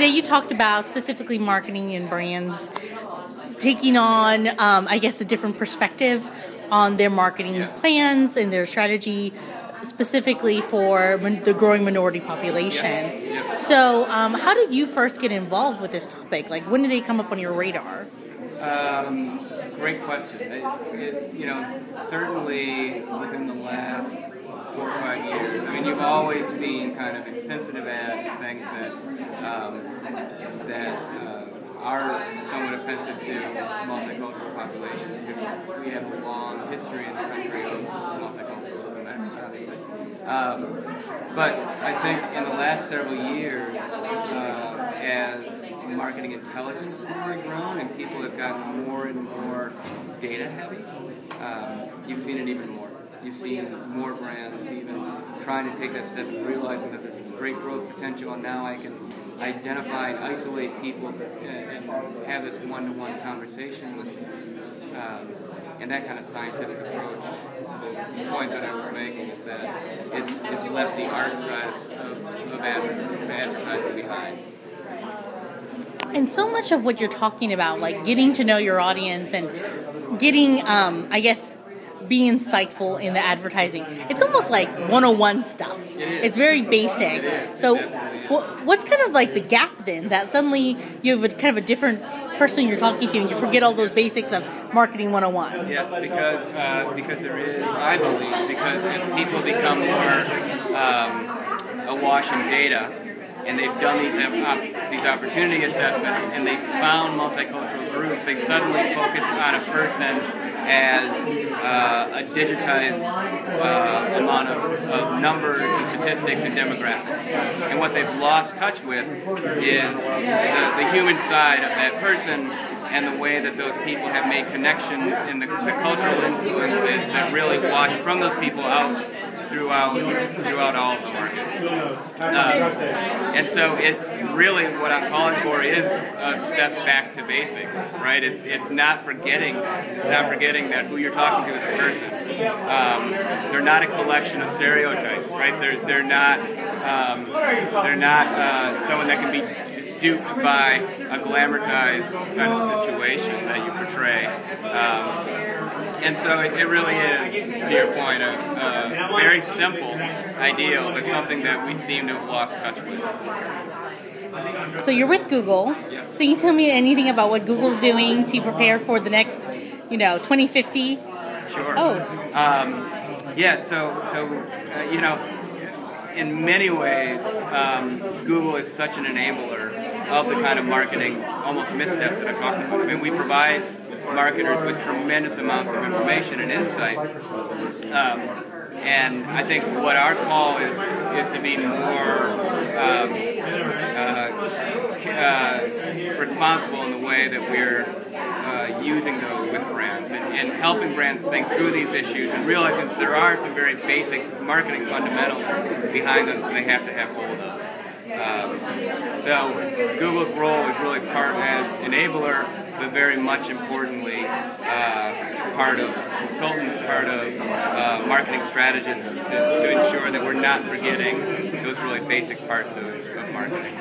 today you talked about specifically marketing and brands taking on, I guess, a different perspective on their marketing plans and their strategy, specifically for the growing minority population. So how did you first get involved with this topic? Like, when did it come up on your radar? Great question. Certainly within the last 4 or 5 years, I mean, you've always seen kind of insensitive ads and things that are somewhat offensive to multicultural populations. We have a long history in the country of multiculturalism, obviously. But I think in the last several years, as marketing intelligence has really grown and people have gotten more and more data heavy, you've seen it even more. You've seen more brands even trying to take that step and realizing that there's this great growth potential, and now I can identify and isolate people and have this one-to-one conversation with and that kind of scientific approach. The point that I was making is that it's left the art side of advertising behind. And so much of what you're talking about, like getting to know your audience and getting, I guess, being insightful in the advertising, it's almost like 101 stuff. It's very basic. So what's kind of like the gap then, that suddenly you have kind of a different person you're talking to and you forget all those basics of marketing 101? Yes, because there is, I believe, because as people become more awash in data, and they've done these opportunity assessments, and they found multicultural groups, they suddenly focus on a person as a digitized amount of numbers and statistics and demographics. And what they've lost touch with is the human side of that person and the way that those people have made connections and the cultural influences that really wash from those people out throughout all of the market. And so it's really what I'm calling for is a step back to basics, right? It's not forgetting that who you're talking to is a person. They're not a collection of stereotypes, right? They're not someone that can be duped by a glamorized kind of situation that you portray. And so it really is, to your point, a very simple ideal, but something that we seem to have lost touch with. So you're with Google. Yes. Can you tell me anything about what Google's doing to prepare for the next, 2050? Sure. Oh. In many ways, Google is such an enabler of the kind of marketing, almost missteps that I talked about. I mean, we provide marketers with tremendous amounts of information and insight. And I think what our call is to be more responsible in the way that we're using those with brands and helping brands think through these issues and realizing that there are some very basic marketing fundamentals behind them that they have to have hold of. So Google's role is really part as enabler, but very much importantly, part of consultant, part of marketing strategists to ensure that we're not forgetting those really basic parts of marketing.